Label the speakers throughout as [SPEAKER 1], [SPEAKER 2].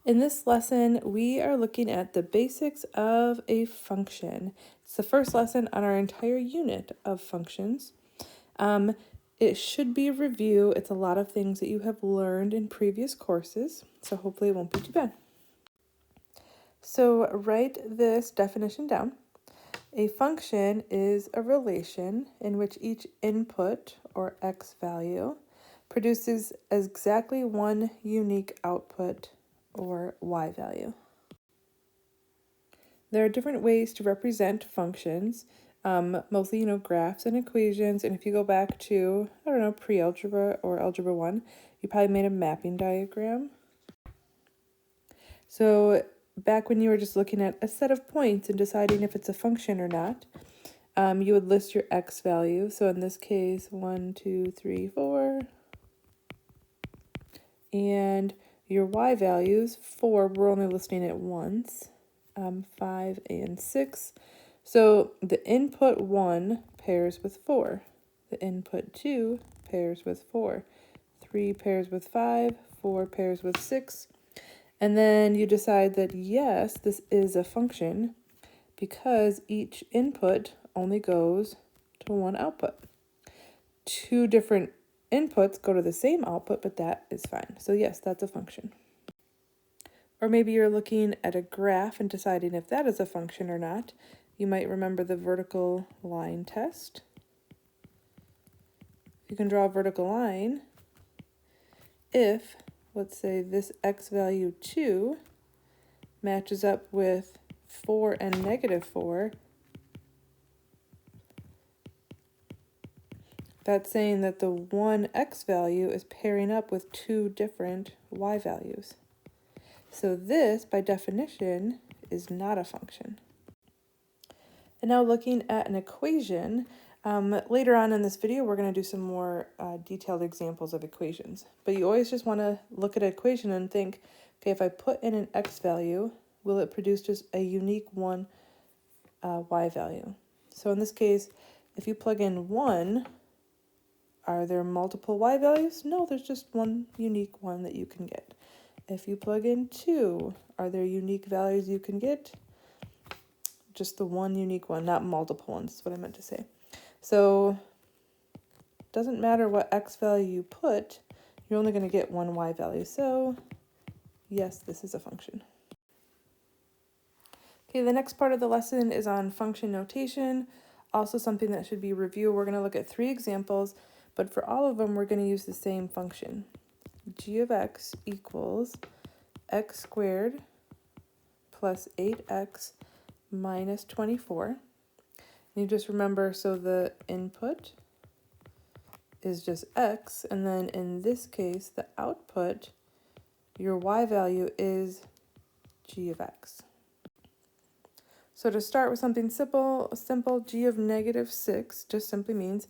[SPEAKER 1] In this lesson, we are looking at the basics of a function. It's the first lesson on our entire unit of functions. It should be a review. It's a lot of things that you have learned in previous courses, so hopefully it won't be too bad. So write this definition down. A function is a relation in which each input, or x value, produces exactly one unique output, or y value. There are different ways to represent functions, mostly, graphs and equations. And if you go back to, pre-algebra or algebra 1, you probably made a mapping diagram. So back when you were just looking at a set of points and deciding if it's a function or not, you would list your x value. So in this case, 1, 2, 3, 4. And your y values, 4, we're only listing it once, 5 and 6. So the input 1 pairs with 4. The input 2 pairs with 4. 3 pairs with 5. 4 pairs with 6. And then you decide that, yes, this is a function because each input only goes to one output. Two different inputs go to the same output, but that is fine. So yes, that's a function. Or maybe you're looking at a graph and deciding if that is a function or not. You might remember the vertical line test. You can draw a vertical line if, let's say, this x value 2 matches up with 4 and negative 4. That's saying that the one x value is pairing up with two different y values. So this, by definition, is not a function. And now looking at an equation, later on in this video, we're going to do some more detailed examples of equations. But you always just want to look at an equation and think, okay, if I put in an x value, will it produce just a unique one y value? So in this case, if you plug in 1, are there multiple y values? No, there's just one unique one that you can get. If you plug in 2, are there unique values you can get? Just the one unique one, not multiple ones, is what I meant to say. So it doesn't matter what x value you put, you're only going to get one y value. So yes, this is a function. Okay, the next part of the lesson is on function notation, also something that should be reviewed. We're going to look at 3 examples, but for all of them, we're going to use the same function. G of x equals x squared plus 8x minus 24. And you just remember, so the input is just x, and then in this case, the output, your y value is g of x. So to start with something simple, g of negative 6 just simply means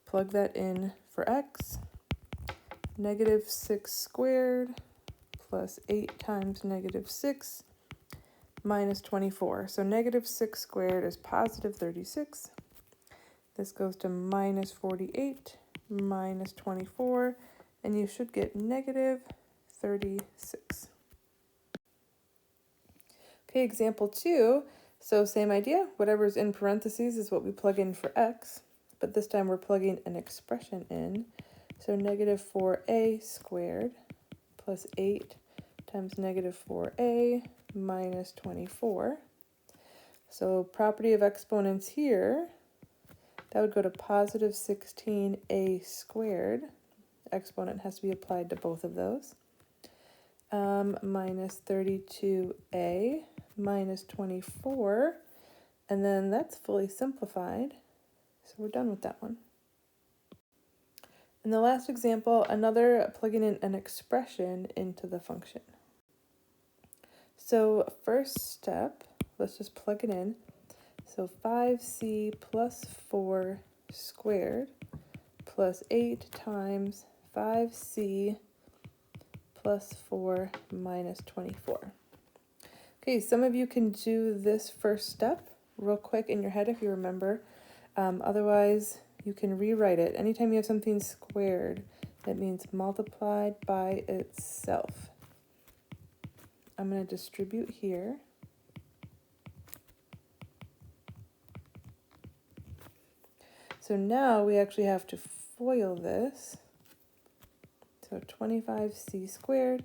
[SPEAKER 1] plug that in for x. Negative 6 squared plus 8 times negative 6 minus 24. So negative 6 squared is positive 36. This goes to minus 48 minus 24, and you should get negative 36. Okay, example 2. So same idea. Whatever's in parentheses is what we plug in for x, but this time we're plugging an expression in. So negative 4a squared plus 8 times negative 4a minus 24. So property of exponents here, that would go to positive 16a squared. Exponent has to be applied to both of those. Minus 32a minus 24. And then that's fully simplified. So we're done with that one. In the last example, another plugging in an expression into the function. So first step, let's just plug it in. So 5c plus 4 squared plus 8 times 5c plus 4 minus 24. Okay, some of you can do this first step real quick in your head if you remember. Otherwise, you can rewrite it. Anytime you have something squared, that means multiplied by itself. I'm going to distribute here. So now we actually have to FOIL this. So 25c squared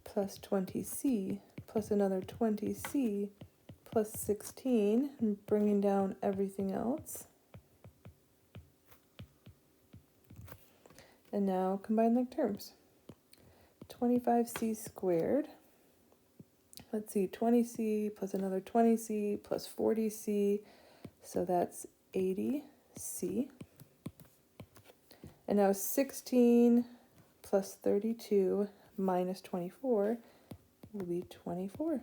[SPEAKER 1] plus 20c plus another 20c plus 16, and bringing down everything else. And now combine like terms. 25c squared, let's see, 20c plus another 20c plus 40c, so that's 80c. And now 16 plus 32 minus 24 will be 24.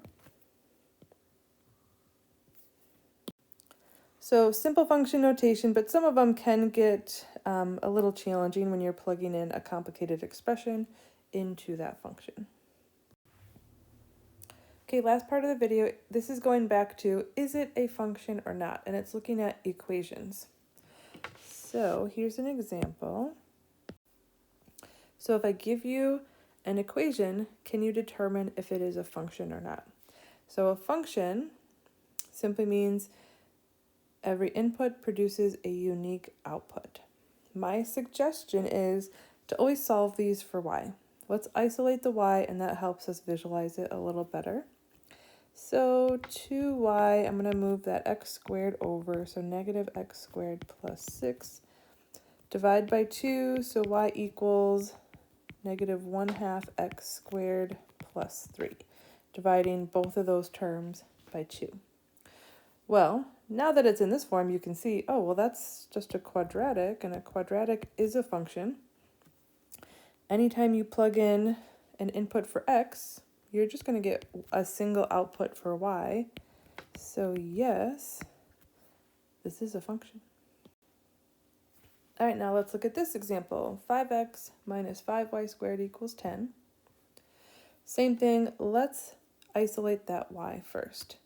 [SPEAKER 1] So simple function notation, but some of them can get a little challenging when you're plugging in a complicated expression into that function. Okay, last part of the video, this is going back to, is it a function or not? And it's looking at equations. So here's an example. So if I give you an equation, can you determine if it is a function or not? So a function simply means every input produces a unique output. My suggestion is to always solve these for y. Let's isolate the y, and that helps us visualize it a little better. So 2y, I'm going to move that x squared over, so negative x squared plus 6. Divide by 2, so y equals negative 1/2 x squared plus 3. Dividing both of those terms by 2. Well, now that it's in this form, you can see, oh, well, that's just a quadratic, and a quadratic is a function. Anytime you plug in an input for x, you're just going to get a single output for y. So yes, this is a function. All right, now let's look at this example. 5x minus 5y squared equals 10. Same thing, let's isolate that y first.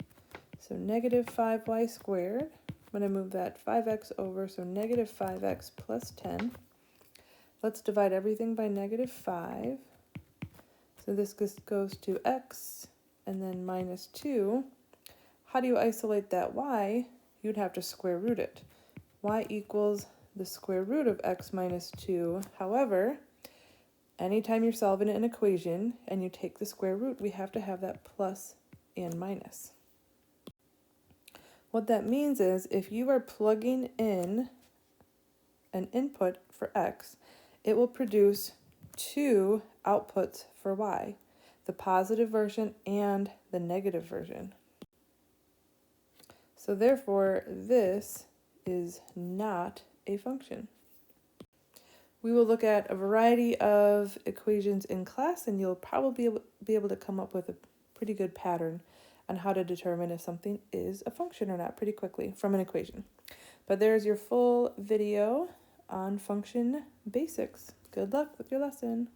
[SPEAKER 1] So negative 5y squared, I'm going to move that 5x over, so negative 5x plus 10. Let's divide everything by negative 5. So this goes to x, and then minus 2. How do you isolate that y? You'd have to square root it. Y equals the square root of x minus 2. However, anytime you're solving an equation and you take the square root, we have to have that plus and minus. What that means is if you are plugging in an input for x, it will produce two outputs for y, the positive version and the negative version. So therefore, this is not a function. We will look at a variety of equations in class, and you'll probably be able to come up with a pretty good pattern on how to determine if something is a function or not pretty quickly from an equation. But there's your full video on function basics. Good luck with your lesson.